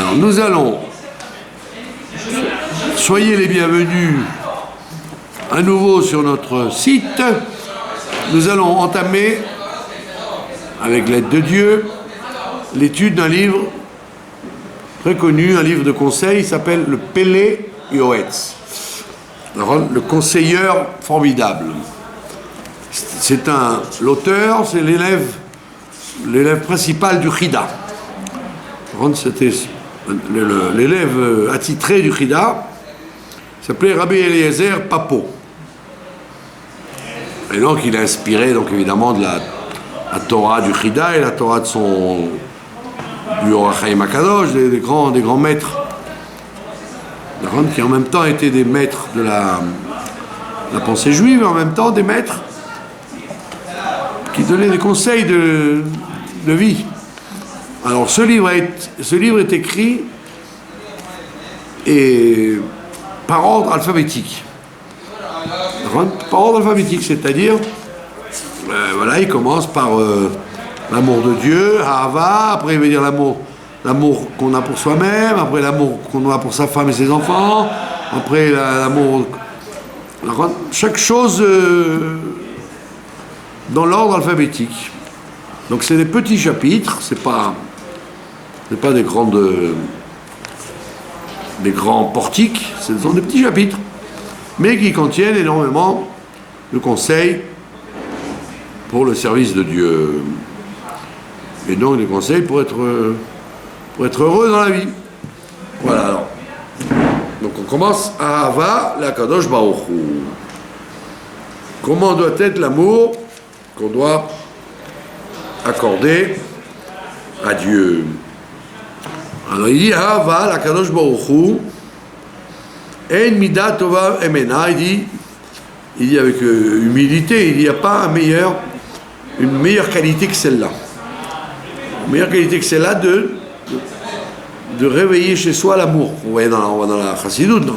Alors nous allons, soyez les bienvenus à nouveau sur notre site. Nous allons entamer, avec l'aide de Dieu, l'étude d'un livre très connu, un livre de conseil, il s'appelle le Pélé Yoetz, le conseilleur formidable. C'est l'auteur, c'est l'élève principal du Chida. C'était l'élève attitré du Chida, s'appelait Rabbi Eliezer Papo. Et donc il a inspiré donc évidemment de la Torah du Chida et la Torah du Or HaChaim HaKadosh, des grands maîtres, qui en même temps étaient des maîtres de la pensée juive, et en même temps des maîtres qui donnaient des conseils de vie. Alors ce livre est écrit par ordre alphabétique. Par ordre alphabétique, c'est-à-dire, voilà, il commence par l'amour de Dieu, Ahava, après il veut dire l'amour qu'on a pour soi-même, après l'amour qu'on a pour sa femme et ses enfants, après l'amour... Chaque chose dans l'ordre alphabétique. Donc c'est des petits chapitres, c'est pas des grands portiques, ce sont des petits chapitres, mais qui contiennent énormément de conseils pour le service de Dieu. Et donc des conseils pour être heureux dans la vie. Voilà alors. Donc on commence à Ahava l'Akadosh Baruch Hu. Comment doit être l'amour qu'on doit accorder à Dieu? Alors il dit Ahava l'Akadosh Baruch Hu En Midat Tova Emena, il dit avec humilité, il n'y a pas une meilleure qualité que celle-là. Une meilleure qualité que celle-là de réveiller chez soi l'amour. On voit dans la Chassidoute,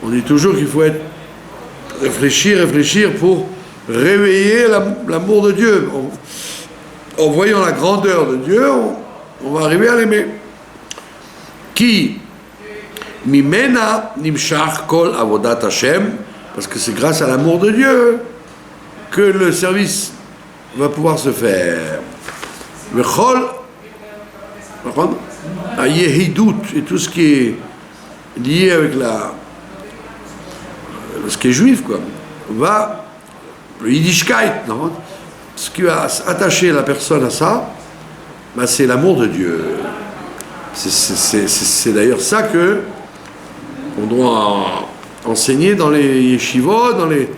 on dit toujours qu'il faut réfléchir pour réveiller l'amour de Dieu. En voyant la grandeur de Dieu, on va arriver à l'aimer. Qui Mimena nimshach kol avodat Hashem, parce que c'est grâce à l'amour de Dieu que le service va pouvoir se faire. Vechol, à Yehidut, et tout ce qui est lié avec ce qui est juif, quoi, le Yiddishkeit, non? Ce qui va attacher la personne à ça, c'est l'amour de Dieu. C'est d'ailleurs ça qu'on doit enseigner dans les yeshivot, dans les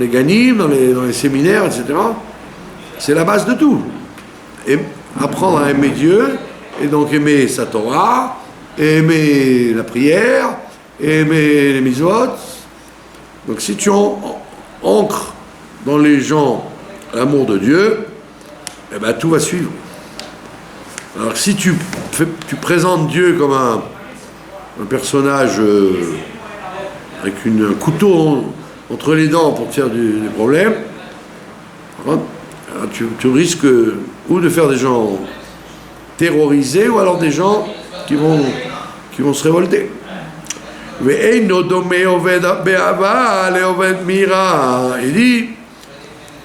ganim, dans les séminaires, etc. C'est la base de tout. Et apprendre à aimer Dieu, et donc aimer sa Torah, et aimer la prière, et aimer les mitzvot. Donc si tu ancres dans les gens l'amour de Dieu, eh ben tout va suivre. Alors si tu présentes Dieu comme un personnage avec un couteau entre les dents pour te faire des problèmes, tu risques ou de faire des gens terrorisés ou alors des gens qui vont se révolter. Il dit,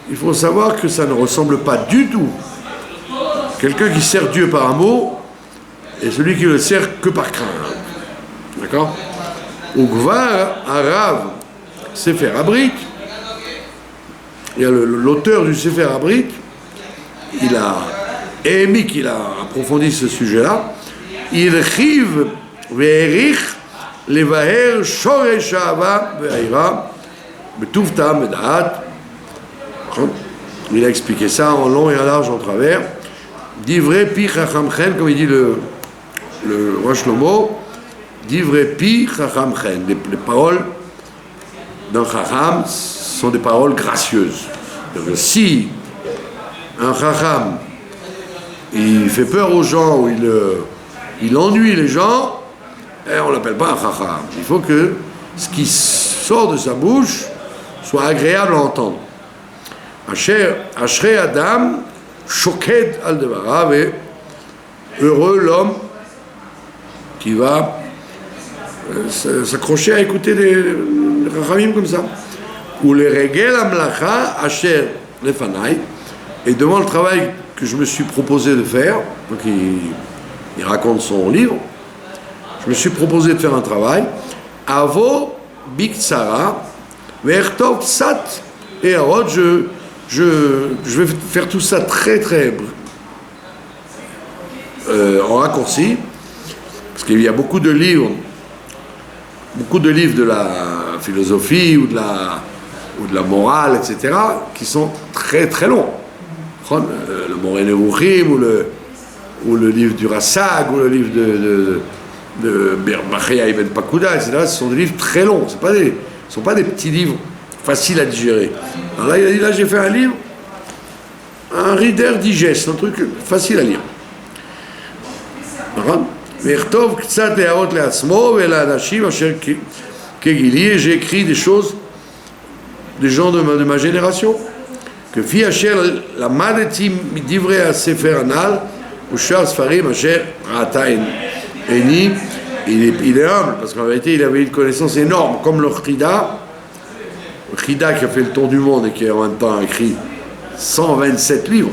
il faut savoir que ça ne ressemble pas du tout. Quelqu'un qui sert Dieu par amour et celui qui le sert que par crainte. D'accord? Ugvar Arav Sefer Abrit, il y a l'auteur du Sefer Abrit, il a approfondi ce sujet-là. Il chiv ve'erich levaher shoresh ha'ava ve'aira betuvta med'at. Il a expliqué ça en long et en large, en travers. Divrei pi chachamchen, comme il dit le roi Shlomo, divrei pi chachamchen. Les paroles d'un chacham sont des paroles gracieuses. Donc, si un chacham il fait peur aux gens ou il ennuie les gens, on ne l'appelle pas un chacham. Il faut que ce qui sort de sa bouche soit agréable à entendre. Ashrei Adam Shoked al devarav, et heureux l'homme qui va s'accrocher à écouter les Rachamim comme ça. Ou les regel amlacha asher lefanai, et devant le travail que je me suis proposé de faire, donc il raconte son livre, je me suis proposé de faire un travail, avo biktsara, vertov sat, et alors je vais faire tout ça très très en raccourci, parce qu'il y a beaucoup de livres de la philosophie ou de la morale, etc., qui sont très très longs. Le Moreh Nevuchim ou le livre du Rassag ou le livre de Bachya Ibn Pakuda, etc., ce sont des livres très longs. Ce ne sont pas des petits livres faciles à digérer. Alors là, il a dit, là j'ai fait un livre, un reader digeste, un truc facile à lire. J'ai écrit des choses des gens de ma génération que fi asher lamadeti midivrei hasefer anal ushar sfarim asher rata eni. Il est humble parce qu'en vérité il avait une connaissance énorme comme le Chida qui a fait le tour du monde et qui en même temps a écrit 127 livres.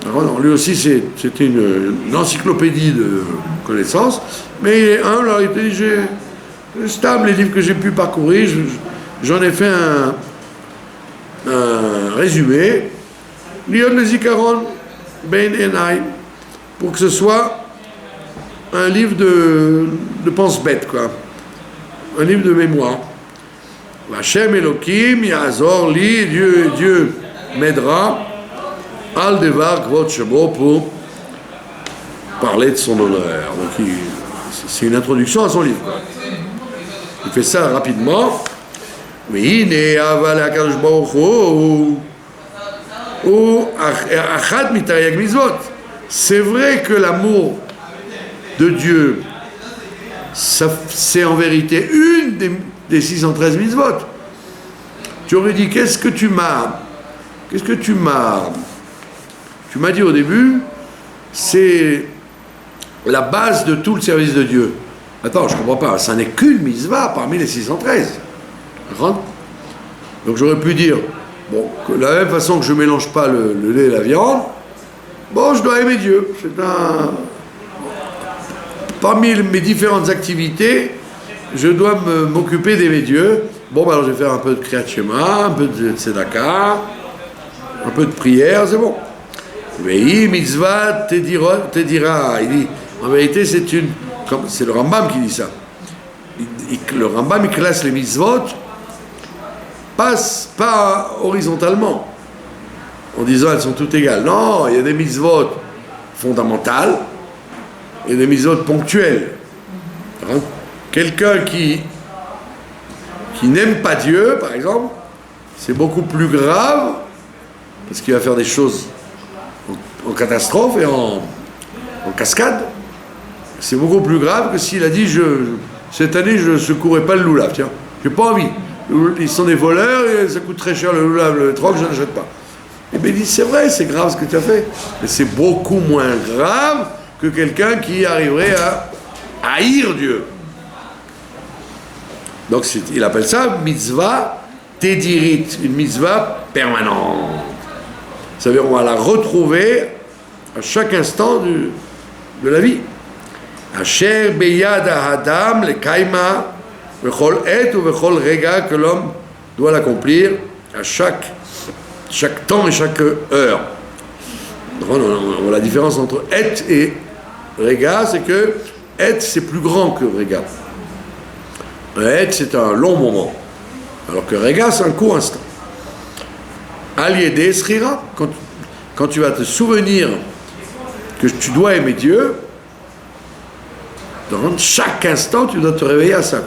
Alors, lui aussi c'était une encyclopédie de connaissances, mais il est humble. Alors il dit j'ai stable les livres que j'ai pu parcourir, j'en ai fait un résumé, Liot le Zikaron Ben Enai, pour que ce soit un livre de pense-bête, quoi, un livre de mémoire. Hashem Elokim Yazor Li, Dieu m'aidera, Al Devar Kvot Shebo, pour parler de son honneur. Donc c'est une introduction à son livre, quoi. Il fait ça rapidement. Oui, c'est vrai que l'amour de Dieu, c'est en vérité une des 613 mitzvot. Tu aurais dit, qu'est-ce que tu m'as dit au début, c'est la base de tout le service de Dieu. Attends, je ne comprends pas, ça n'est qu'une mitzvah parmi les 613. Donc j'aurais pu dire, bon, de la même façon que je ne mélange pas le lait et la viande, bon, je dois aimer Dieu. Parmi mes différentes activités, je dois m'occuper d'aimer Dieu. Bon, ben alors je vais faire un peu de Kriyat Shema, un peu de Tzedaka, un peu de prière, c'est bon. Vei mitzvah te dira. Il dit, en vérité, c'est le Rambam qui dit ça. Le Rambam, il classe les mitzvot, pas horizontalement, en disant elles sont toutes égales. Non, il y a des mitzvot fondamentales et des mitzvot ponctuelles. Quelqu'un qui n'aime pas Dieu, par exemple, c'est beaucoup plus grave, parce qu'il va faire des choses en catastrophe et en cascade. C'est beaucoup plus grave que s'il a dit cette année je ne secouerai pas le loulav, tiens, j'ai pas envie. Ils sont des voleurs et ça coûte très cher le loulav, le troc, je n'achète pas. Et bien il dit c'est vrai, c'est grave ce que tu as fait, mais c'est beaucoup moins grave que quelqu'un qui arriverait à haïr Dieu. Donc il appelle ça mitzvah tédirit, une mitzvah permanente. Ça veut dire qu'on va la retrouver à chaque instant de la vie. Asher beyad ha'adam le kaima vechol et ou vechol rega, que l'homme doit l'accomplir à chaque temps et chaque heure. On voit la différence entre et et rega, c'est que et c'est plus grand que rega. Et c'est un long moment, alors que rega c'est un court instant. Al-yedé srira, quand tu vas te souvenir que tu dois aimer Dieu, dans chaque instant tu dois te réveiller à ça.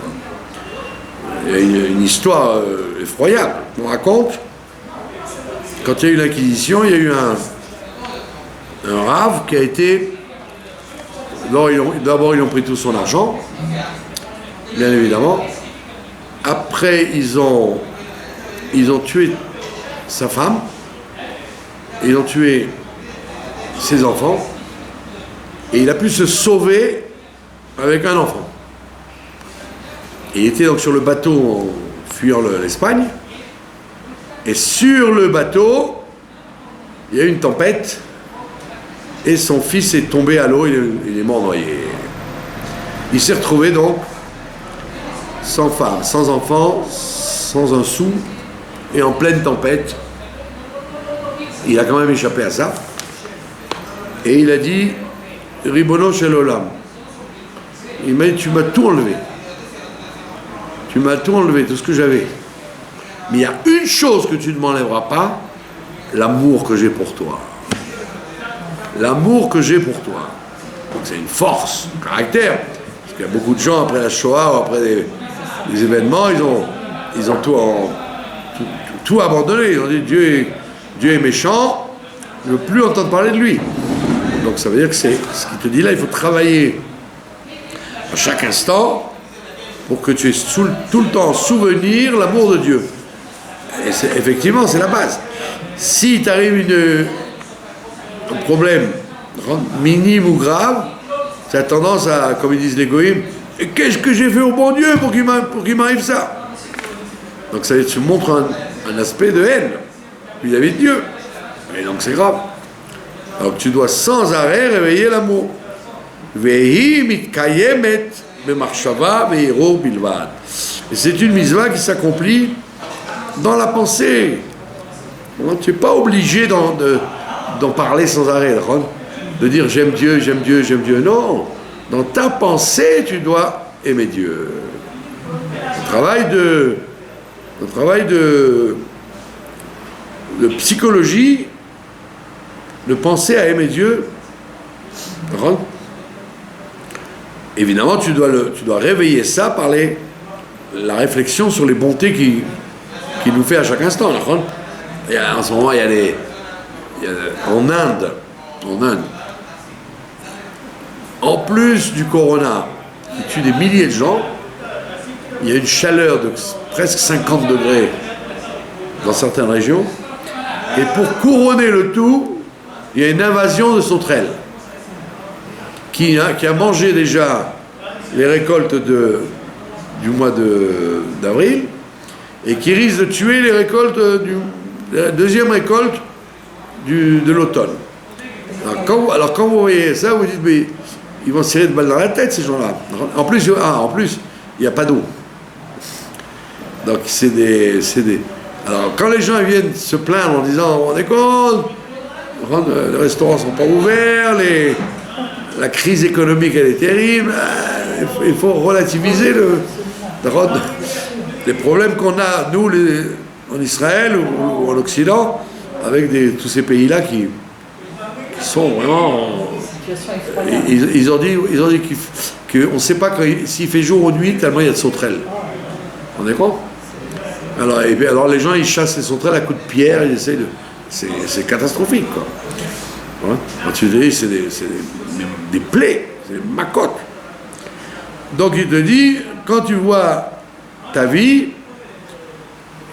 Il y a une histoire effroyable. On raconte, quand il y a eu l'Inquisition, il y a eu un rave qui a été... D'abord ils ont pris tout son argent, bien évidemment. Après ils ont tué sa femme, ils ont tué ses enfants, et il a pu se sauver avec un enfant. Il était donc sur le bateau en fuyant l'Espagne. Et sur le bateau, il y a eu une tempête. Et son fils est tombé à l'eau, il est mort noyé. Il s'est retrouvé donc sans femme, sans enfant, sans un sou, et en pleine tempête. Il a quand même échappé à ça. Et il a dit, Ribono shel olam. Il m'a dit, tu m'as tout enlevé. Tu m'as tout enlevé, tout ce que j'avais. Mais il y a une chose que tu ne m'enlèveras pas, l'amour que j'ai pour toi. L'amour que j'ai pour toi. Donc c'est une force, un caractère. Parce qu'il y a beaucoup de gens après la Shoah ou après des événements, ils ont tout abandonné. Ils ont dit Dieu est méchant, je ne veux plus entendre parler de lui. Donc ça veut dire que c'est ce qu'il te dit là, il faut travailler à chaque instant pour que tu aies tout le temps souvenir l'amour de Dieu. Et effectivement, c'est la base. Si t'arrive un problème minime ou grave, tu as tendance à, comme ils disent les goïms, qu'est-ce que j'ai fait au bon Dieu pour qu'il m'arrive ça? Donc ça te montre un aspect de haine vis-à-vis de Dieu. Et donc c'est grave. Donc tu dois sans arrêt réveiller l'amour. Vehi mitkayemet b'marshava ve'iro bilvad. Et c'est une mitzvah qui s'accomplit dans la pensée. Tu n'es pas obligé d'en parler sans arrêt, de dire j'aime Dieu, j'aime Dieu, j'aime Dieu. Non, dans ta pensée, tu dois aimer Dieu. Le travail de psychologie, de penser à aimer Dieu. Évidemment, tu dois réveiller ça par la réflexion sur les bontés qu'il nous fait à chaque instant. En ce moment, en Inde, en plus du corona qui tue des milliers de gens, il y a une chaleur de presque 50 degrés dans certaines régions. Et pour couronner le tout, il y a une invasion de sauterelles qui a mangé déjà les récoltes du mois d'avril et qui risque de tuer les récoltes la deuxième récolte de l'automne. Alors quand vous voyez ça, vous dites, mais ils vont se tirer de balles dans la tête, ces gens-là. En plus, il n'y a pas d'eau. Donc c'est des... Alors quand les gens viennent se plaindre en disant, on est compte, les restaurants ne sont pas ouverts, la crise économique elle est terrible, il faut relativiser les problèmes qu'on a, nous, en Israël ou en Occident, avec tous ces pays-là qui sont vraiment... Ils ont dit qu'on ne sait pas s'il fait jour ou nuit, tellement il y a de sauterelles. On est quoi? Alors les gens, ils chassent les sauterelles à coups de pierre, ils essayent de... C'est catastrophique, quoi. Ouais. Quand tu dis, c'est des plaies, c'est des macottes. Donc il te dit, quand tu vois ta vie,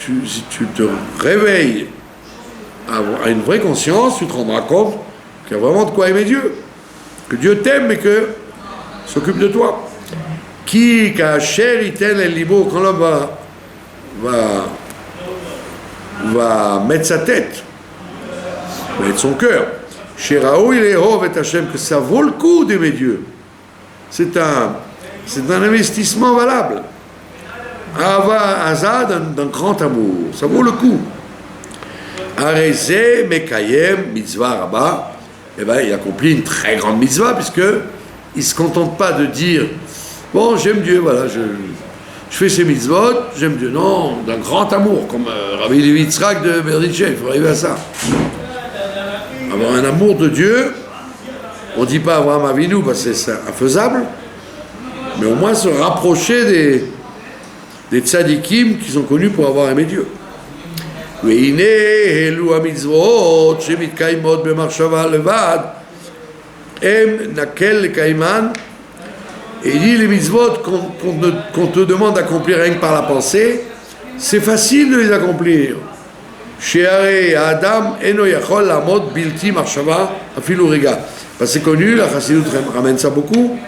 si tu te réveilles à une vraie conscience, tu te rendras compte qu'il y a vraiment de quoi aimer Dieu. Que Dieu t'aime et qu'il s'occupe de toi. Qui, kacher iten el libo, quand l'homme va mettre sa tête, va mettre son cœur, chez Raoul et Hov et Hachem, que ça vaut le coup d'aimer Dieu. C'est un investissement valable. Ava Azad, d'un grand amour, ça vaut le coup. Areze Mekayem Mitzvah Rabba, eh bien il accomplit une très grande mitzvah, puisque il ne se contente pas de dire bon, j'aime Dieu, voilà, je fais ces mitzvot, j'aime Dieu. Non, d'un grand amour, comme Rabbi Levi Yitzhak de Berdichev, il faut arriver à ça. Avoir un amour de Dieu, on ne dit pas Abraham Avinu parce que c'est infaisable, mais au moins se rapprocher des tzadikim qui sont connus pour avoir aimé Dieu. והנה אלו המצוות שמתקיימות במחשבה לבד הם נקל לקיימן. Et il dit les mitzvot qu'on te demande d'accomplir rien que par la pensée, c'est facile de les accomplir. Sheare Adam eno yachol lamod bilti marshava afilu riga. Parce que c'est connu, la Chassidut ramène ça beaucoup,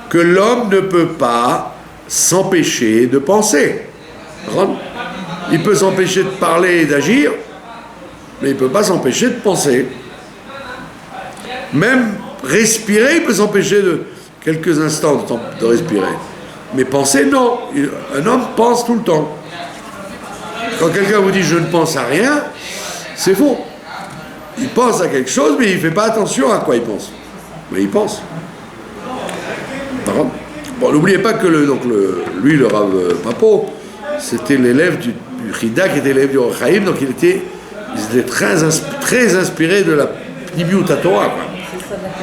que l'homme ne peut pas s'empêcher de penser. Il peut s'empêcher de parler et d'agir, mais il ne peut pas s'empêcher de penser. Même respirer, il peut s'empêcher de quelques instants de respirer. Mais penser, non. Un homme pense tout le temps. Quand quelqu'un vous dit « je ne pense à rien », c'est faux. Il pense à quelque chose, mais il ne fait pas attention à quoi il pense. Mais il pense. Bon, n'oubliez pas que lui, le Rav Papo, c'était l'élève du Chida qui était l'élève du Or Chaim, donc il était très inspiré de la Pnimiut HaTorah,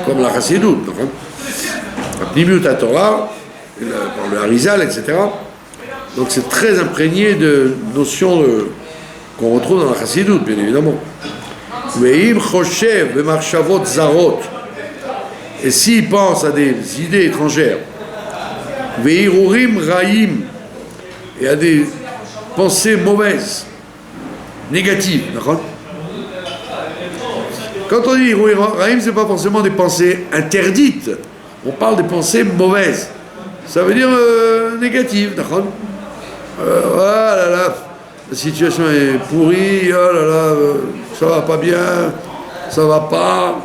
comme la Chassidut. La Pnimiut HaTorah, le Harizal, etc. Donc c'est très imprégné de notions qu'on retrouve dans la Chassidut, bien évidemment. Ve'im choshev ve'marchavot zarot, et s'il pense à des idées étrangères, ve'irurim ra'im, et à des pensées mauvaises, négatives, d'accord? Quand on dit irurim ra'im, c'est pas forcément des pensées interdites, on parle des pensées mauvaises, ça veut dire négatives, d'accord? Oh là là, la situation est pourrie, oh là là, ça va pas bien, ça va pas.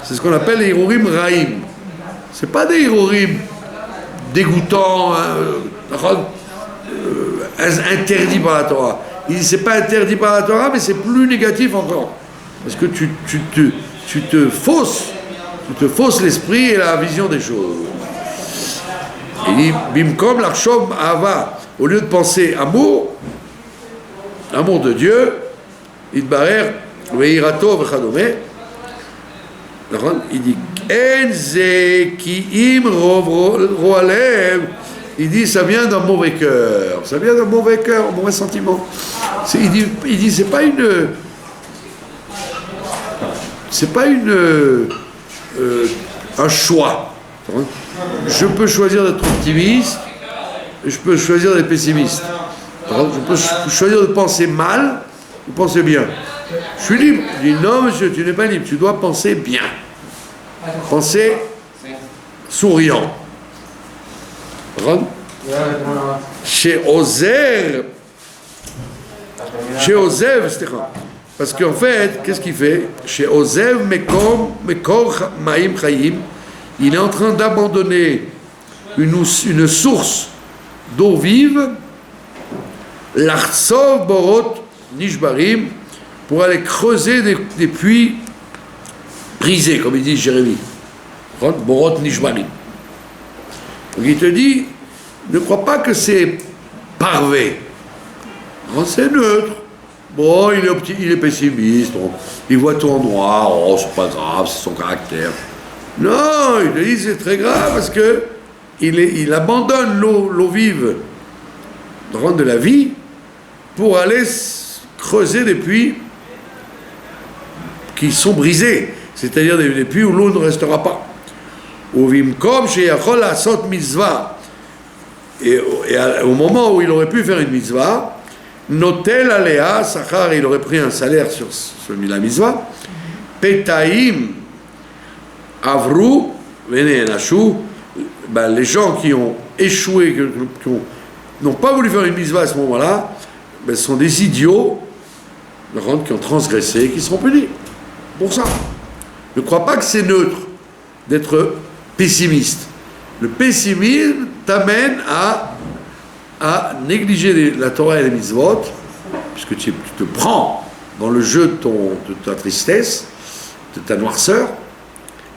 C'est ce qu'on appelle les Hirurim Raïm. C'est pas des Hirurim dégoûtants, interdits par la Torah. C'est pas interdit par la Torah, mais c'est plus négatif encore. Parce que tu te fausses l'esprit et la vision des choses. Il dit, Bimkom l'Arshom Ava, au lieu de penser amour de Dieu, Idbarer, Veirato, Vechadome, il dit, Enze ki im roalev, il dit, ça vient d'un mauvais cœur, un mauvais sentiment. Il dit, c'est pas un choix. Je peux choisir d'être optimiste, et je peux choisir d'être pessimiste. Je peux choisir de penser mal ou penser bien. Je suis libre. Il dit non, monsieur, tu n'es pas libre. Tu dois penser bien. Penser souriant. Chez Ozev, parce qu'en fait, qu'est-ce qu'il fait? Chez Ozev Mekor Maim Chaim, il est en train d'abandonner une source d'eau vive, l'Artsov Borot Nishbarim, pour aller creuser des puits brisés, comme il dit Jérémie. Borot Nishbarim. Donc il te dit, ne crois pas que c'est parvé. C'est neutre. Bon, il est pessimiste, il voit tout en noir, oh, c'est pas grave, c'est son caractère. Non, il te dit, c'est très grave parce que il abandonne l'eau vive de la vie pour aller creuser des puits qui sont brisés, c'est-à-dire des puits où l'eau ne restera pas. Et au moment où il aurait pu faire une mitzvah, notel aléa, Sachar, il aurait pris un salaire sur la mitzvah, Petaim Avru, Vene Nashu, les gens qui ont échoué, qui n'ont pas voulu faire une mitzvah à ce moment-là, sont des idiots qui ont transgressé, qui seront punis. Pour ça. Ne crois pas que c'est neutre d'être pessimiste. Le pessimisme t'amène à négliger la Torah et les mitzvot, puisque tu te prends dans le jeu de ta tristesse, de ta noirceur,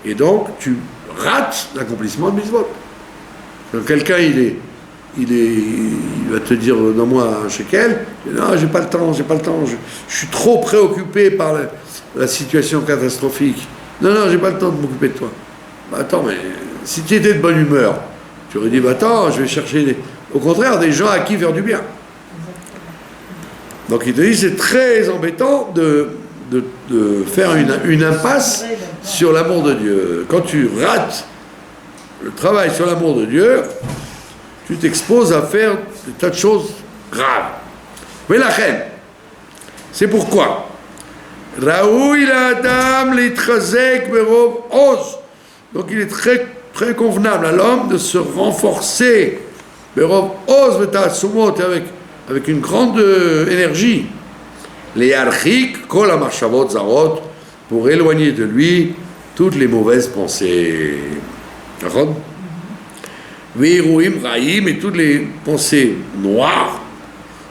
et donc tu rates l'accomplissement de mitzvot. Quand quelqu'un il va te dire donne-moi un shekel, non, j'ai pas le temps, je suis trop préoccupé par la situation catastrophique. Non, j'ai pas le temps de m'occuper de toi. Attends, mais si tu étais de bonne humeur, tu aurais dit attends, je vais chercher au contraire des gens à qui faire du bien. Donc il te dit c'est très embêtant de faire une impasse sur l'amour de Dieu. Quand tu rates le travail sur l'amour de Dieu, tu t'exposes à faire des tas de choses graves. Mais la reine, c'est pourquoi Raoui la dame l'itchazek berov os. Donc il est très très convenable à l'homme de se renforcer avec une grande énergie. Les yarchik, kol hamachshavot zarot, pour éloigner de lui toutes les mauvaises pensées. D'accord? Veiruim raïm, et toutes les pensées noires.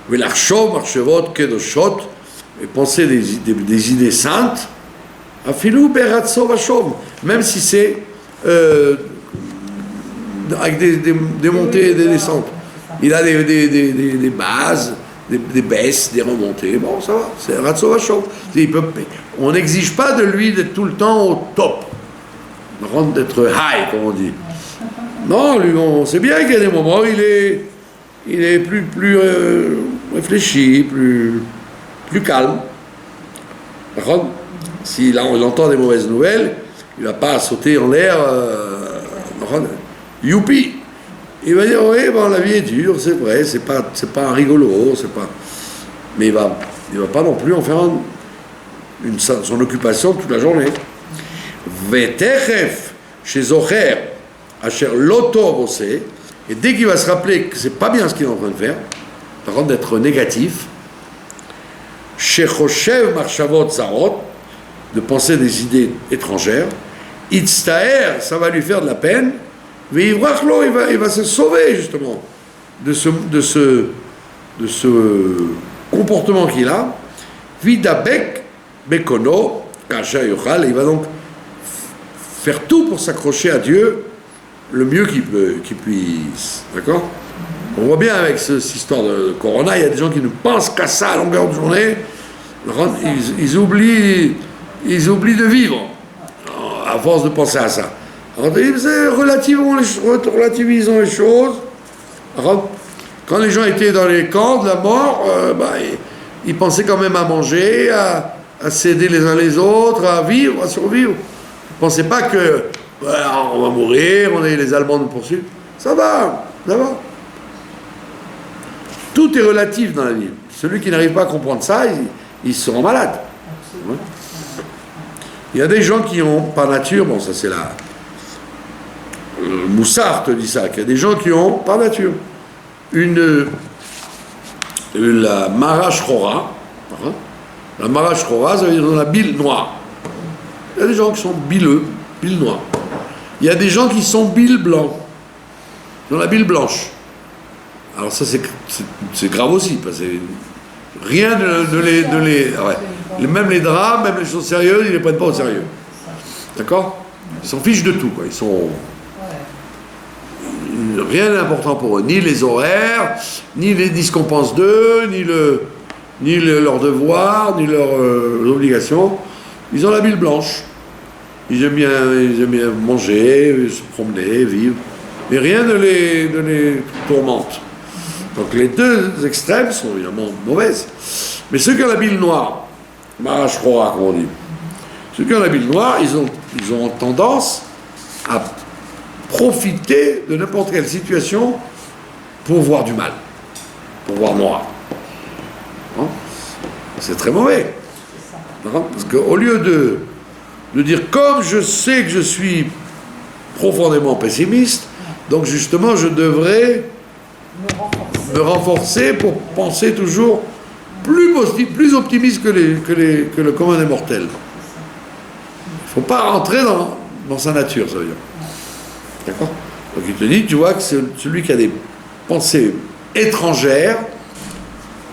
Velachshov marchevot kedoshot, et penser des idées saintes. Afilou beratso vachov, même si c'est avec des montées et des descentes. Il a des bases, des baisses, des remontées. Bon, ça va, c'est ratso vachov. On n'exige pas de lui d'être tout le temps au top, d'être high, comme on dit. Non, lui, on sait bien qu'il y a des moments où il est plus réfléchi, plus calme. S'il entend des mauvaises nouvelles, il ne va pas sauter en l'air, youpi. Il va dire, oui, bon, la vie est dure, c'est vrai, c'est pas un rigolo, c'est pas... Mais il va pas non plus en faire son occupation toute la journée. Vetechef chez Zocher, Asher Loto Bossé, et dès qu'il va se rappeler que c'est pas bien ce qu'il est en train de faire, par contre d'être négatif, chez Choshev Marchavot Zarot, de penser des idées étrangères, Itztaer, ça va lui faire de la peine, mais il va se sauver justement de ce comportement qu'il a. Vidabek Bekono, Kasha Yochal, il va donc faire tout pour s'accrocher à Dieu le mieux qu'il puisse. D'accord? On voit bien avec cette histoire de Corona, il y a des gens qui ne pensent qu'à ça à longueur de journée. Ils oublient de vivre à force de penser à ça. Relativisons les choses. Quand les gens étaient dans les camps de la mort, ils pensaient quand même à manger, à s'aider les uns les autres, à vivre, à survivre. Ils ne pensaient pas que on va mourir, les Allemands nous poursuivent. Ça va. Tout est relatif dans la vie. Celui qui n'arrive pas à comprendre ça, il se rend malade. Ouais. Il y a des gens qui ont, par nature, bon ça c'est Moussard te dit ça, qu'il y a des gens qui ont, par nature, la marachora. La marachora, ça veut dire dans la bile noire. Il y a des gens qui sont bileux, bile noire. Il y a des gens qui sont bile blanc, dans la bile blanche. Alors ça c'est grave aussi, parce que rien de les ouais. Même les drames, même les choses sérieuses, ils ne les prennent pas au sérieux. D'accord? Ils s'en fichent de tout, quoi. Ils sont... Rien n'est important pour eux. Ni les horaires, ni ce qu'on pense d'eux, ni leurs devoirs, ni leurs obligations. Ils ont la bile blanche. Ils aiment bien manger, se promener, vivre. Mais rien ne les tourmente. Donc les deux extrêmes sont évidemment mauvaises. Mais ceux qui ont la bile noire, Marachroa, comme on dit, ceux qui ont la bile noire, ils ont tendance à profiter de n'importe quelle situation pour voir du mal, pour voir noir. Hein? C'est très mauvais. Parce qu'au lieu de dire, comme je sais que je suis profondément pessimiste, donc justement je devrais me renforcer pour penser toujours plus positif, plus optimiste que le commun des mortels. Il ne faut pas rentrer dans sa nature, ça veut dire. D'accord? Donc il te dit, tu vois que c'est celui qui a des pensées étrangères,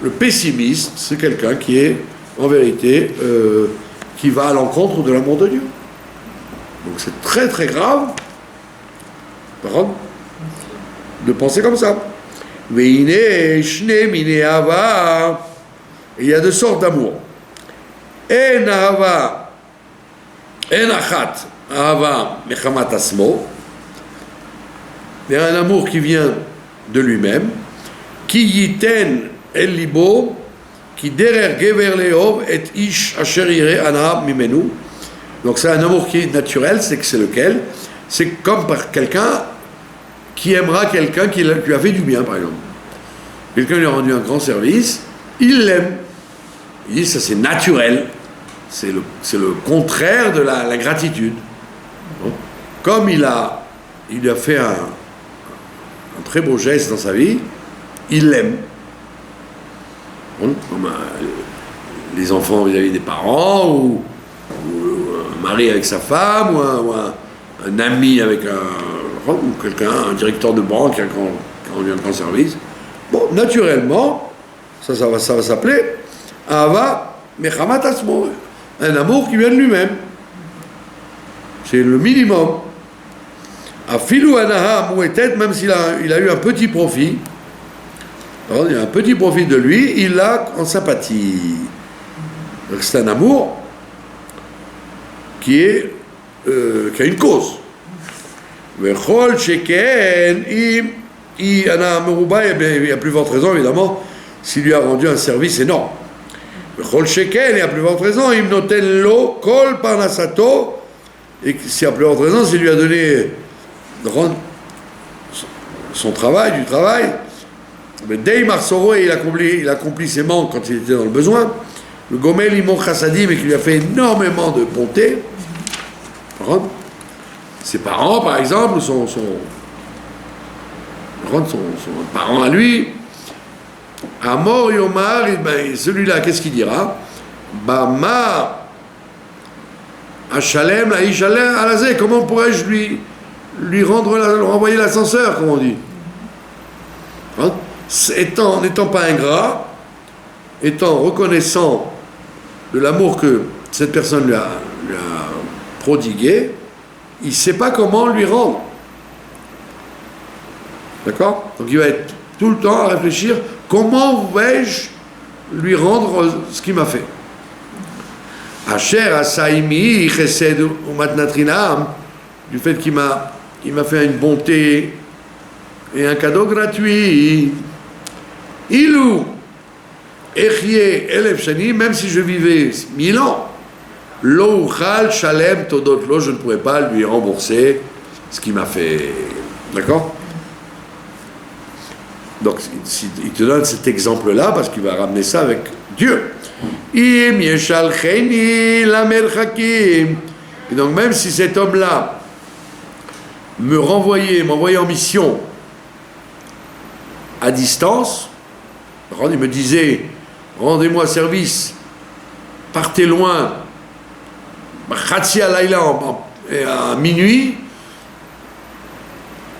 le pessimiste, c'est quelqu'un qui est, en vérité, qui va à l'encontre de l'amour de Dieu. Donc c'est très très grave, par contre, de penser comme ça. Il y a deux sortes d'amour. En ahava, en achat, ahava mechamat asmo. Il y a un amour qui vient de lui-même, qui yiten el libo, qui derer gever leov et ish asher ire anahab mimenu. Donc c'est un amour qui est naturel, c'est lequel? C'est comme par quelqu'un qui aimera quelqu'un qui lui a fait du bien, par exemple. Quelqu'un lui a rendu un grand service, il l'aime. Il dit ça c'est naturel, c'est le contraire de la gratitude. Comme il a il lui a fait un très beau geste dans sa vie, il l'aime. Bon, comme les enfants vis-à-vis des parents, ou un mari avec sa femme, ou un ami avec ou quelqu'un, un directeur de banque qui a rendu un grand service. Bon, naturellement, ça va s'appeler Ahava Mechamat Atzmo, un amour qui vient de lui-même. C'est le minimum. Afilou Anaha Mouetet, même s'il a eu un petit profit, alors, il y a un petit profit de lui, il l'a en sympathie. Donc c'est un amour qui a une cause. Vechol Sheken, il y a plus forte raison, évidemment, s'il lui a rendu un service énorme. Vechol Sheken, il y a plus forte raison, il noten lo kol parnasato, et s'il y a plus forte raison, s'il lui a donné son travail, du travail. Mais Dei Marsoro, il accomplit ses manques quand il était dans le besoin. Le Gomel Imon Chassadim, mais qui lui a fait énormément de bonté. Ses parents, par exemple, son parent à lui, Amor Yomar, celui-là, qu'est-ce qu'il dira? Bama Hachalem, la Ishalem, Alazé, comment pourrais-je lui renvoyer l'ascenseur, comme on dit? N'étant pas ingrat, étant reconnaissant de l'amour que cette personne lui a prodigué, il ne sait pas comment lui rendre. D'accord? Donc il va être tout le temps à réfléchir, comment vais-je lui rendre ce qu'il m'a fait? Asher Asaimi Chesed Umatnatrinam, du fait qu'il m'a fait une bonté et un cadeau gratuit. Ilou Echye Elef Shani, même si je vivais 1000 ans, Lo Uchal Shalem Todot Lo, je ne pourrais pas lui rembourser ce qu'il m'a fait. D'accord? Donc il te donne cet exemple-là parce qu'il va ramener ça avec Dieu. Im Yeshal Cheni Lamer Hakim. Et donc même si cet homme-là m'envoyait en mission à distance, il me disait, rendez-moi service, partez loin, à minuit,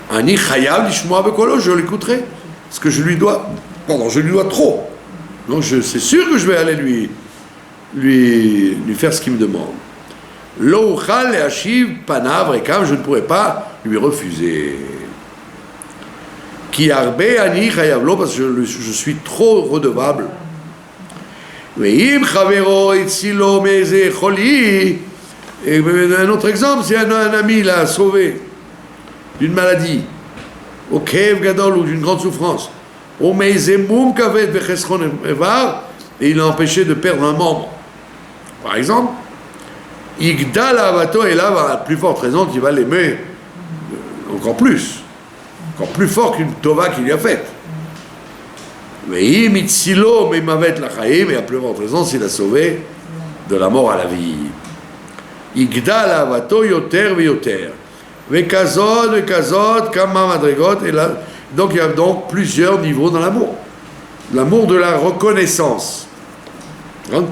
Ani Chayav Lishmoa Bekolo, je l'écouterai, parce que je lui dois trop. Donc c'est sûr que je vais aller lui faire ce qu'il me demande. Lo Uchal Le'ashiv Panav Rekam, je ne pourrais pas lui refuser. Qui arbe ani chayavlo, parce que je suis trop redevable. Veim chavero itzilo meze choli. Et un autre exemple, c'est un ami l'a sauvé d'une maladie, au kev gadol ou d'une grande souffrance. Au meze mum kavet vechesron evar, et il l'a empêché de perdre un membre. Par exemple, igdal avato, et là, à plus forte raison qu'il va l'aimer encore plus fort qu'une tova qu'il lui a faite. Mais imitzilo memavet lachaim, et à plus forte raison s'il a sauvé de la mort à la vie. Igdal avato yoter veyoter, vekazot kama madrigot, et là, donc il y a donc plusieurs niveaux dans l'amour. L'amour de la reconnaissance, hein,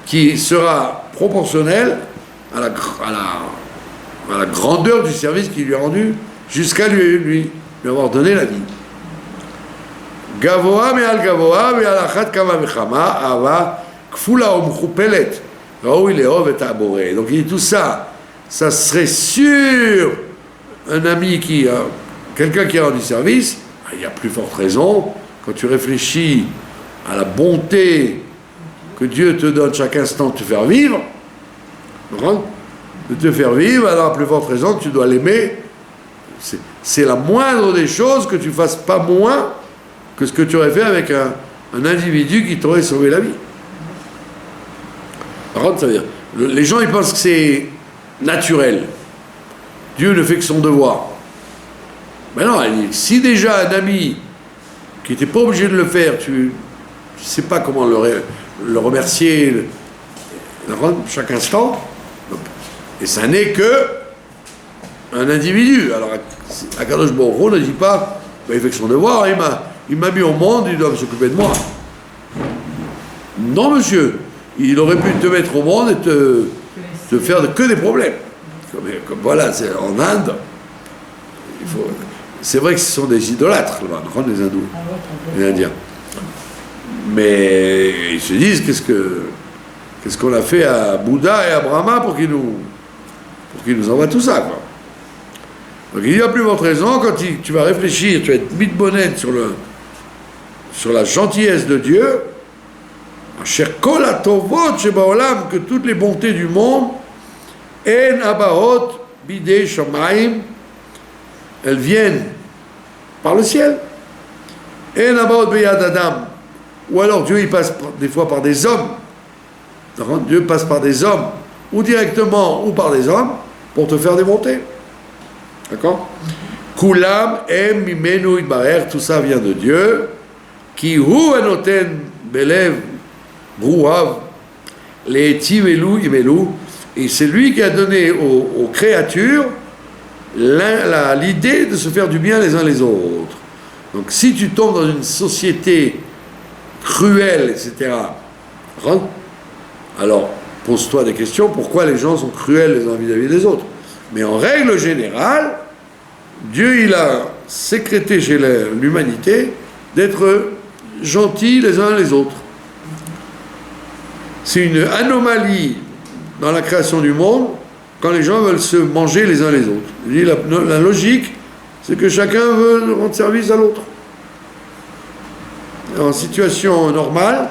qui sera proportionnel à la grandeur du service qu'il lui a rendu, jusqu'à lui avoir donné la vie. Gavoa me'al gavoa ve'al achat kama vechama ava kfula umchupelet raoui leov et aboré. Donc il dit tout ça, ça serait sur un ami quelqu'un qui a rendu service. Il y a plus forte raison quand tu réfléchis à la bonté que Dieu te donne chaque instant de te faire vivre, alors à plus forte raison que tu dois l'aimer. C'est la moindre des choses que tu fasses pas moins que ce que tu aurais fait avec un individu qui t'aurait sauvé la vie. Par contre, ça veut dire, les gens ils pensent que c'est naturel. Dieu ne fait que son devoir. Mais non, si déjà un ami qui n'était pas obligé de le faire, tu ne sais pas comment le remercier chaque instant, et ça n'est que un individu. Alors, Akadosh Baruch Hu ne dit pas, ben, il fait que son devoir, il m'a mis au monde, il doit s'occuper de moi. Non, monsieur, il aurait pu te mettre au monde et te faire que des problèmes. Comme voilà, c'est en Inde, c'est vrai que ce sont des idolâtres, là-bas, les hindous, les indiens. Mais ils se disent, qu'est-ce qu'on a fait à Bouddha et à Brahma pour qu'ils nous envoient tout ça, quoi. Donc il y a plus votre raison, quand tu vas réfléchir, tu vas être mitbonnet sur la gentillesse de Dieu, cher kol hatovot shebaolam, que toutes les bontés du monde, en abaot bidei shamayim, elles viennent par le ciel. En abaot beyad adam, ou alors Dieu il passe des fois par des hommes. Dieu passe par des hommes, ou directement, ou par des hommes, pour te faire des bontés. D'accord? Kulam em mimenu itbarer, tout ça vient de Dieu. Ki hu enoten belev brouhav le'etiv elu imelu, et c'est lui qui a donné aux créatures l'idée de se faire du bien les uns les autres. Donc si tu tombes dans une société cruelle, etc., alors pose-toi des questions, pourquoi les gens sont cruels les uns vis-à-vis des autres. Mais en règle générale, Dieu il a sécrété chez l'humanité d'être gentils les uns les autres. C'est une anomalie dans la création du monde quand les gens veulent se manger les uns les autres. La logique, c'est que chacun veut rendre service à l'autre. En situation normale,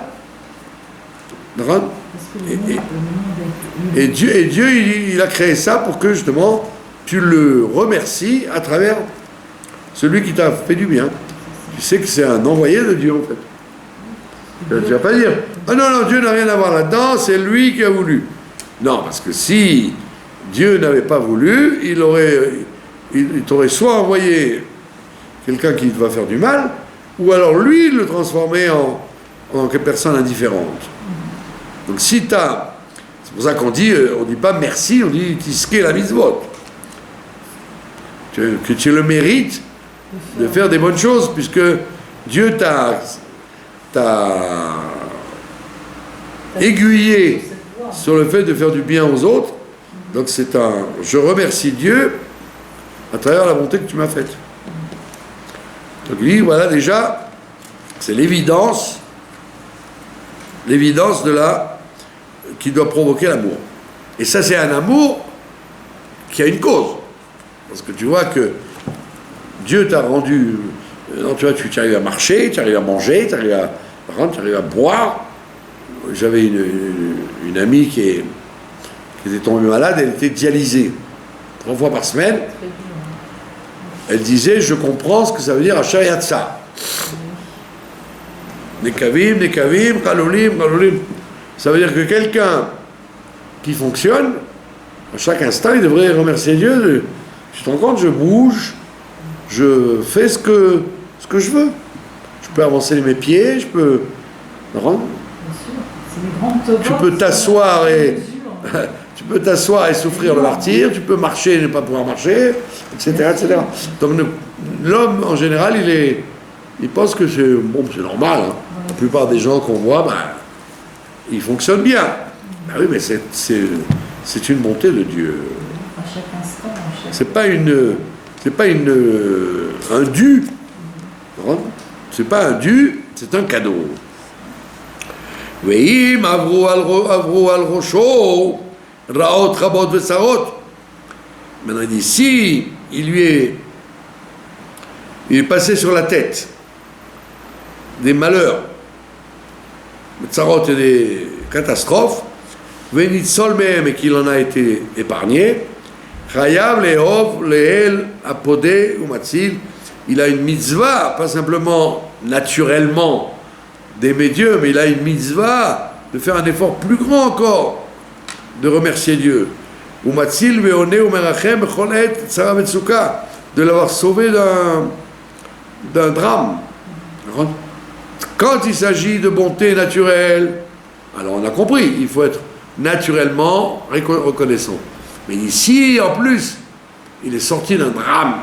et Dieu il a créé ça pour que justement tu le remercies à travers celui qui t'a fait du bien. Tu sais que c'est un envoyé de Dieu en fait. Tu vas pas dire ah non, Dieu n'a rien à voir là-dedans, c'est lui qui a voulu. Non, parce que si Dieu n'avait pas voulu, il t'aurait soit envoyé quelqu'un qui te va faire du mal, ou alors lui le transformer en personne indifférente. Donc si t'as, c'est pour ça qu'on dit, on dit pas merci, on dit tisker la mitzvot. Que tu aies le mérite de faire des bonnes choses, puisque Dieu t'a aiguillé sur le fait de faire du bien aux autres. Donc je remercie Dieu à travers la bonté que tu m'as faite. Donc lui, voilà déjà, c'est l'évidence qui doit provoquer l'amour. Et ça, c'est un amour qui a une cause. Parce que tu vois que Dieu t'a rendu... Non, tu vois, tu arrives à marcher, tu arrives à manger, tu arrives à boire. J'avais une amie qui était tombée malade, elle était dialysée 3 fois par semaine. Elle disait, je comprends ce que ça veut dire Asher Yatsa. Nekavim, Kalolim. Ça veut dire que quelqu'un qui fonctionne, à chaque instant, il devrait remercier Dieu. Tu te rends compte, je bouge, je fais ce que je veux. Je peux avancer mes pieds, je peux... Tu peux t'asseoir et... Tu peux t'asseoir et souffrir le martyre, tu peux marcher et ne pas pouvoir marcher, etc. Donc l'homme, en général, il pense que c'est normal. Hein. La plupart des gens qu'on voit, ils fonctionnent bien. Ben oui, mais c'est une bonté de Dieu. À chaque instant, c'est pas un dû. C'est pas un dû, c'est un cadeau. Ve'im avru al rosho raot rabot vesarot. Maintenant il dit, si il est passé sur la tête des malheurs, tsarot et des catastrophes, ve'nitzol mehem, et qu'il en a été épargné, chayav lehov lehel apodé umatzil, il a une mitzvah, pas simplement naturellement d'aimer Dieu, mais il a une mitzvah de faire un effort plus grand encore, de remercier Dieu. Umatzil ve'one umerachem bechol et tzara metzuka, de l'avoir sauvé d'un drame. Quand il s'agit de bonté naturelle, alors on a compris, il faut être naturellement reconnaissant. Mais ici, en plus, il est sorti d'un drame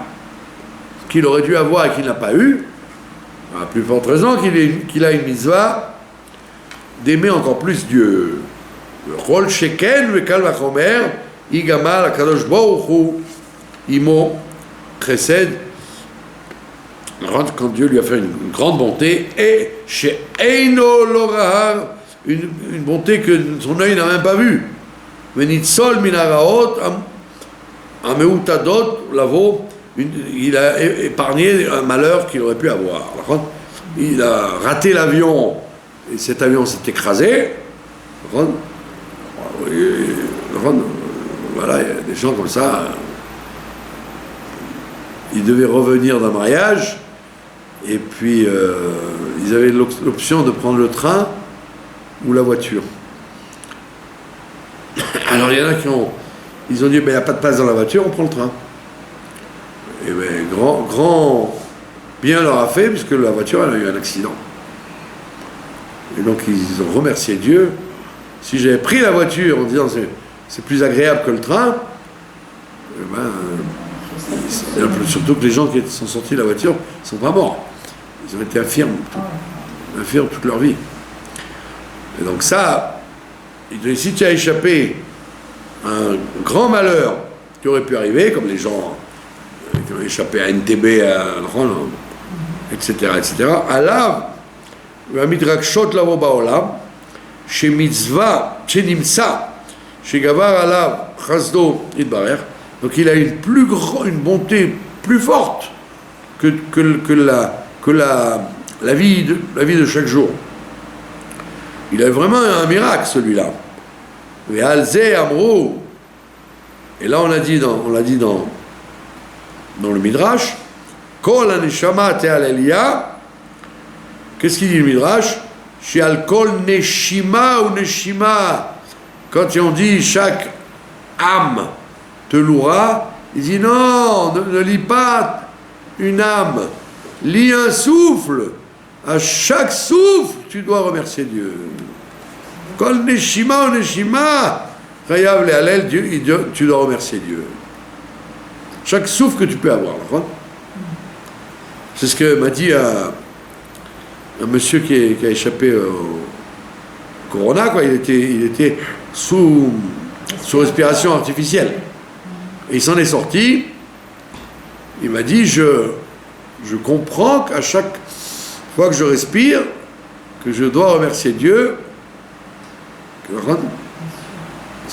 qu'il aurait dû avoir et qu'il n'a pas eu, à la plus forte raison qu'il a une mitzvah d'aimer encore plus Dieu. Rol sheken vekal vachomer igamal akadosh baruch hu imo chesed, quand Dieu lui a fait une grande bonté, et chez Eino Lorahar, une bonté que son œil n'a même pas vue. Venitzol minaraot ameutadot lavo, il a épargné un malheur qu'il aurait pu avoir. Il a raté l'avion et cet avion s'est écrasé. Voilà, il y a des gens comme ça. Ils devaient revenir d'un mariage et puis ils avaient l'option de prendre le train ou la voiture. Alors il y en a ils ont dit, mais il n'y a pas de place dans la voiture, on prend le train. Et bien, grand bien leur a fait, puisque la voiture, elle a eu un accident. Et donc ils ont remercié Dieu. Si j'avais pris la voiture en disant, c'est plus agréable que le train, eh ben, surtout que les gens qui sont sortis de la voiture ne sont pas morts. Ils ont été infirmes toute leur vie. Et donc ça, si tu as échappé à un grand malheur qui aurait pu arriver, comme les gens qui ont échappé à NTB, etc., etc., Allah, והמתרגשות לבוא בעולם, שמצווה, שנמצא, שגבר עליו חסדו יתברך, donc il a une bonté plus forte que la vie de chaque jour. Il a vraiment un miracle, celui-là. Et là on l'a dit dans le Midrash, Kol haneshama te'alelia. Qu'est-ce qu'il dit le Midrash? She'al kol neshima ou neshima. Quand on dit chaque âme te louera, il dit non, ne lis pas une âme, lis un souffle. À chaque souffle, tu dois remercier Dieu. Kol neshima ou neshima, chayav le'alel, tu dois remercier Dieu. Chaque souffle que tu peux avoir. C'est ce que m'a dit un monsieur qui a échappé au corona, quoi. Il était sous respiration artificielle. Et il s'en est sorti. Il m'a dit, je comprends qu'à chaque fois que je respire, que je dois remercier Dieu, parce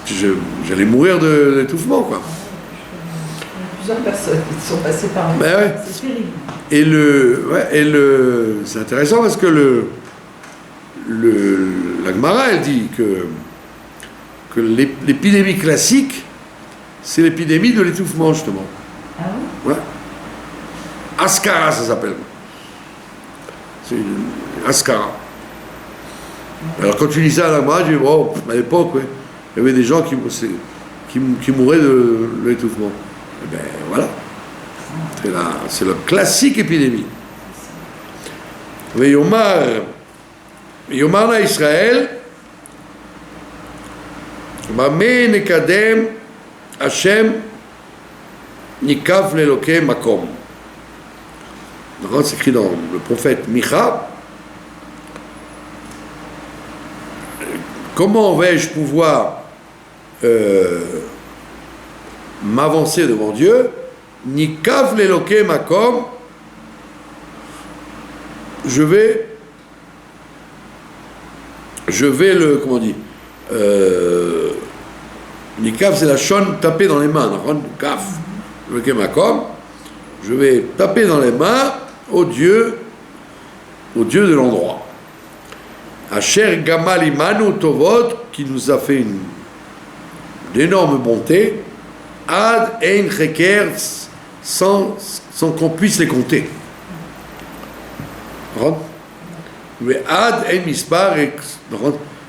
que j'allais mourir d'étouffement, quoi. Plusieurs personnes qui sont passées par là. Ben ouais. C'est terrible. C'est intéressant parce que la Gemara, elle dit que l'épidémie classique, c'est l'épidémie de l'étouffement, justement. Ah oui? Ouais. Ascara, ça s'appelle. C'est une Ascara. Alors quand tu lis ça à la Gemara, je dis, bon, à l'époque, ouais, il y avait des gens qui mouraient de l'étouffement. Eh bien, voilà. C'est la classique épidémie. Yomar na Israël, Bameh nekadem Hashem nikaf leloke makom. C'est écrit dans le prophète Micha. Comment vais-je pouvoir m'avancer devant Dieu? Nikav leloke makom, je vais comment on dit, Nikav c'est la shon, taper dans les mains, Nikav leloke makom, je vais taper dans les mains au Dieu de l'endroit. Asher gamal imanu tovot, qui nous a fait d'énormes bontés, ad ein cheker, sans qu'on puisse les compter. Mais ad ein mispar,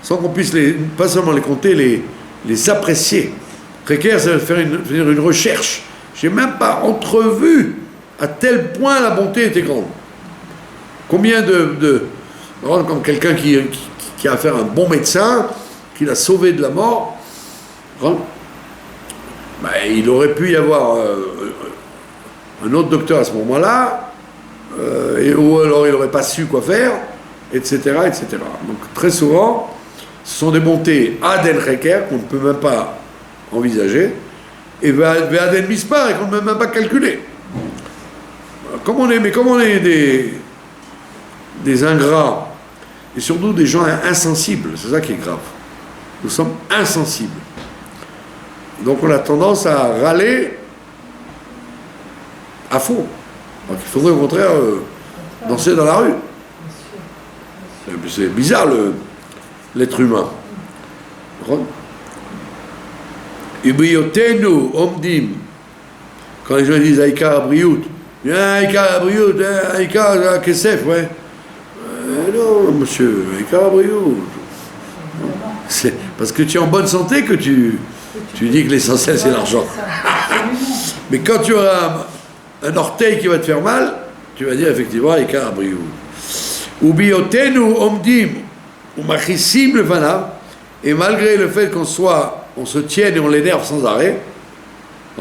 sans qu'on puisse pas seulement les compter, les apprécier. Cheker, ça veut faire une recherche. Je n'ai même pas entrevu à tel point la bonté était grande. Combien comme quelqu'un qui a affaire à un bon médecin, qui l'a sauvé de la mort, ben, il aurait pu y avoir un autre docteur à ce moment-là, ou alors il n'aurait pas su quoi faire, etc., etc. Donc très souvent, ce sont des montées Aden Reker qu'on ne peut même pas envisager, et Aden Mispar et qu'on ne peut même pas calculer. Comme on est des ingrats, et surtout des gens insensibles, c'est ça qui est grave. Nous sommes insensibles. Donc on a tendance à râler à fond. Donc il faudrait au contraire danser dans la rue. C'est bizarre l'être humain. Ubiotenu omdim. Quand les gens disent Aïka Abriout, Aïka Abriout, Aïka Kesef, ouais. Non, monsieur, Aïka Abriout. C'est parce que tu es en bonne santé que tu dis que l'essentiel c'est l'argent. Mais quand tu auras un orteil qui va te faire mal, tu vas dire effectivement Aïka Abriout. Ubiotenu omdim, umachissim lefanav, et malgré le fait qu'on se tienne et on l'énerve sans arrêt,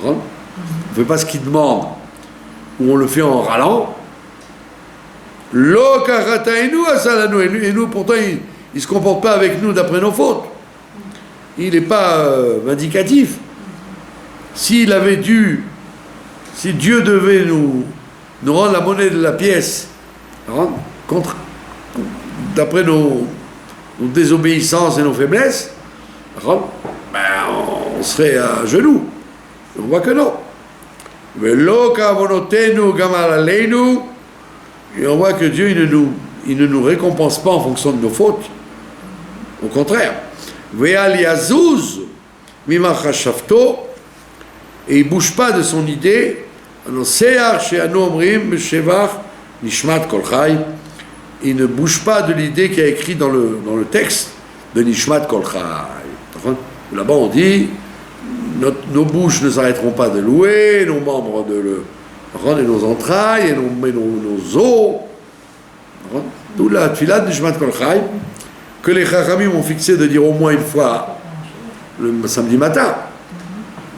on ne fait pas ce qu'il demande, ou on le fait en râlant, lo kachatainu asalanu, et nous pourtant il ne se comporte pas avec nous d'après nos fautes. Il n'est pas vindicatif. Si Dieu devait nous rendre la monnaie de la pièce, d'après nos désobéissances et nos faiblesses, ben, on serait à genoux. On voit que non. Mais et on voit que Dieu il ne nous récompense pas en fonction de nos fautes. Au contraire. Et il ne bouge pas de son idée. Il ne bouge pas de l'idée qui a écrit dans le texte de Nishmat Kol Chai. Là-bas on dit nos bouches ne s'arrêteront pas de louer, nos membres et nos entrailles et nos os. D'où la tfilat de Nishmat Kol Chai que les Chachamim ont fixé de dire au moins une fois le samedi matin.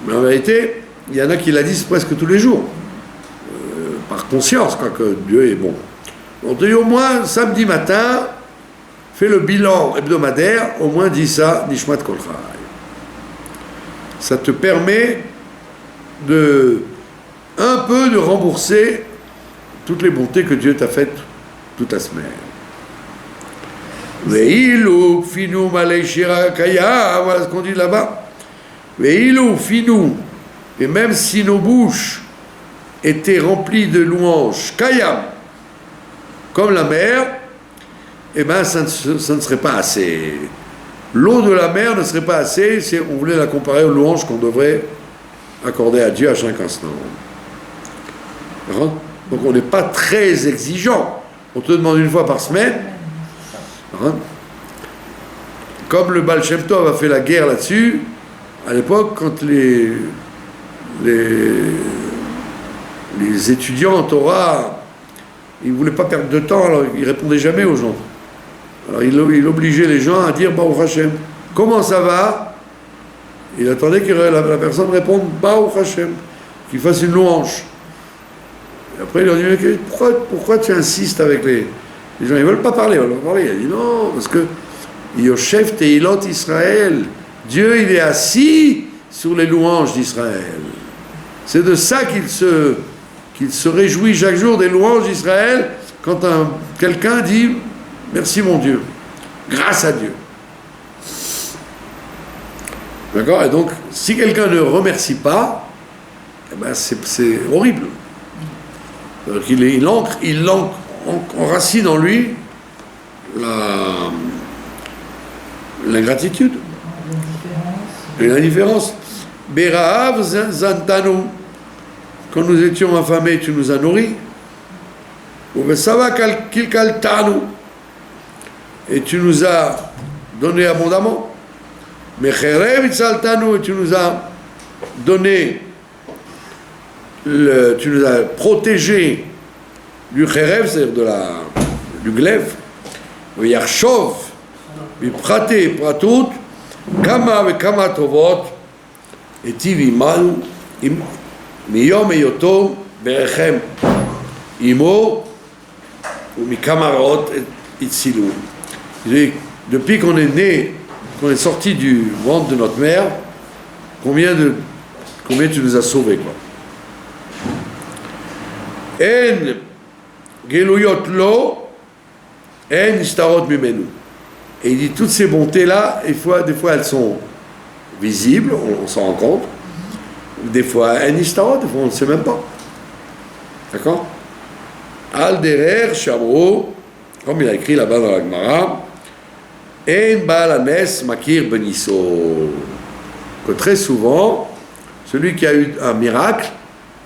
Mais en vérité, il y en a qui la disent presque tous les jours, par conscience, que Dieu est bon. On te dit au moins samedi matin, fais le bilan hebdomadaire, au moins dis ça, Nishmat Kol Chai. Ça te permet un peu de rembourser toutes les bontés que Dieu t'a faites toute la semaine. Ve'ilu finu malei shira kaya, voilà ce qu'on dit là-bas. Ve'ilu finu, et même si nos bouches étaient remplies de louanges kaya, comme la mer, eh bien ça ne serait pas assez. L'eau de la mer ne serait pas assez si on voulait la comparer aux louanges qu'on devrait accorder à Dieu à chaque instant. Donc on n'est pas très exigeant. On te demande une fois par semaine. Comme le Baal Shem Tov a fait la guerre là-dessus, à l'époque, quand les étudiants en Torah, ils ne voulaient pas perdre de temps, alors ils ne répondaient jamais aux gens. Alors il obligeait les gens à dire Baruch Hashem. Comment ça va? Il attendait que la personne réponde Baruch Hashem, qu'il fasse une louange. Et après il leur dit pourquoi tu insistes avec les gens? Ils ne veulent pas parler, Il a dit non, parce que Yoshev Teilot Israël, Dieu il est assis sur les louanges d'Israël. C'est de ça qu'il se réjouit chaque jour, des louanges d'Israël, quand quelqu'un dit merci mon Dieu, grâce à Dieu. D'accord? Et donc, si quelqu'un ne remercie pas, eh ben c'est horrible. Il enracine en lui l'ingratitude et l'indifférence. Berahav zantanu, quand nous étions affamés, tu nous as nourris. Uvesava kilkaltanu, et tu nous as donné abondamment. Mecherev itzaltanu, et tu nous as donné, tu nous as protégé du cherev, c'est-à-dire du glaive. Yarshov, biprate pratout, kama ve kama tovot, היטיב מיום היותו ברחם עמו ומכמה רעות הצילו. Depuis qu'on est né, qu'on est sorti du ventre de notre mère, combien tu nous as sauvés, quoi. En geluyot lo, en istarot mimenu. Et il dit toutes ces bontés-là, des fois elles sont visibles, on s'en rend compte. Des fois, en istarot, des fois on ne sait même pas. D'accord? Al derer shamro, comme il a écrit là-bas dans la Gemara, en baal hanes makir beniso. Que très souvent, celui qui a eu un miracle,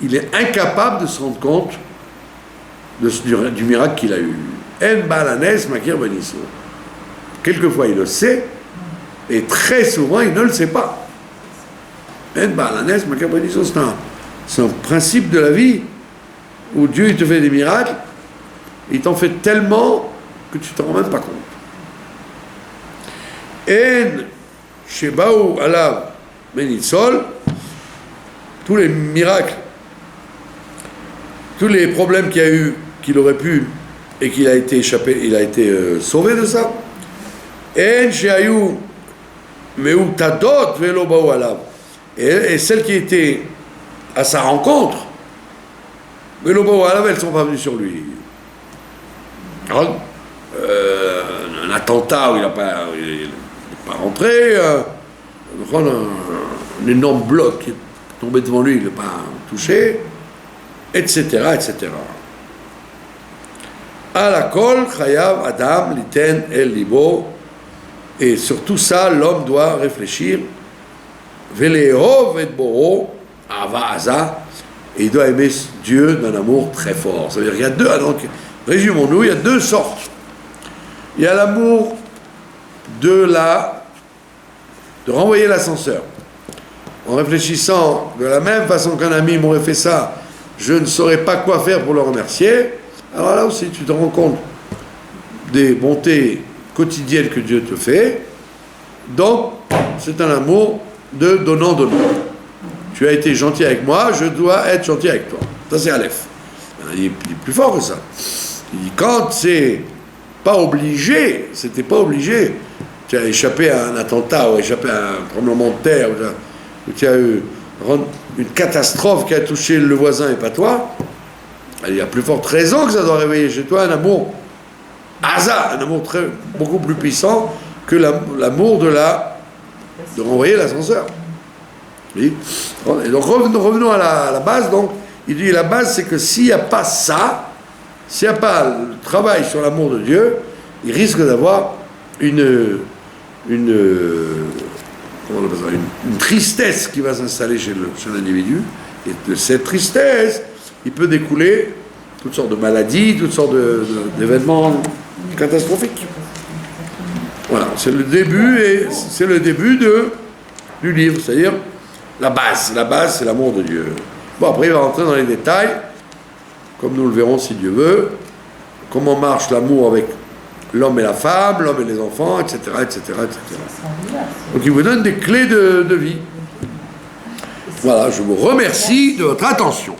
il est incapable de se rendre compte du miracle qu'il a eu. En baal hanes makir beniso. Quelquefois il le sait, et très souvent il ne le sait pas. En baal hanes makir beniso, c'est un principe de la vie où Dieu il te fait des miracles, il t'en fait tellement que tu ne t'en rends même pas compte. En shebaou alav benitzol, tous les miracles, tous les problèmes qu'il y a eu, qu'il aurait pu, et qu'il a été échappé, il a été sauvé de ça. En sheayu meutadot velo baou alav, et celles qui étaient à sa rencontre, velo baou alav, elles ne sont pas venues sur lui. Alors, un attentat où il n'est pas rentré, un énorme bloc qui est tombé devant lui, il n'est pas touché, etc., etc. À la kol, chayav, adam, liten, el libo, et sur tout ça, l'homme doit réfléchir, velehov et boro, ava aza, et il doit aimer Dieu d'un amour très fort. Ça veut dire qu'il y a deux, donc, résumons-nous, il y a deux sortes. Il y a l'amour de renvoyer l'ascenseur. En réfléchissant de la même façon qu'un ami m'aurait fait ça, je ne saurais pas quoi faire pour le remercier. Alors là aussi, tu te rends compte des bontés quotidiennes que Dieu te fait. Donc, c'est un amour de donnant-donnant. Tu as été gentil avec moi, je dois être gentil avec toi. Ça, c'est Aleph. Il est plus fort que ça. Il dit, quand c'est pas obligé, c'était pas obligé, tu as échappé à un attentat ou échappé à un tremblement de terre, ou tu as eu une catastrophe qui a touché le voisin et pas toi, il y a plus forte raison que ça doit réveiller chez toi un amour un amour beaucoup plus puissant que l'amour de renvoyer l'ascenseur. Oui. Et donc revenons à la base. Donc il dit la base, c'est que s'il n'y a pas ça, s'il n'y a pas le travail sur l'amour de Dieu, il risque d'avoir une tristesse qui va s'installer chez l'individu. Et de cette tristesse, il peut découler toutes sortes de maladies, toutes sortes d'événements catastrophiques. Voilà, c'est le début du livre, c'est-à-dire la base. La base, c'est l'amour de Dieu. Bon, après, il va rentrer dans les détails, comme nous le verrons si Dieu veut, comment marche l'amour avec l'homme et la femme, l'homme et les enfants, etc., etc., etc. Donc il vous donne des clés de vie. Voilà, je vous remercie de votre attention.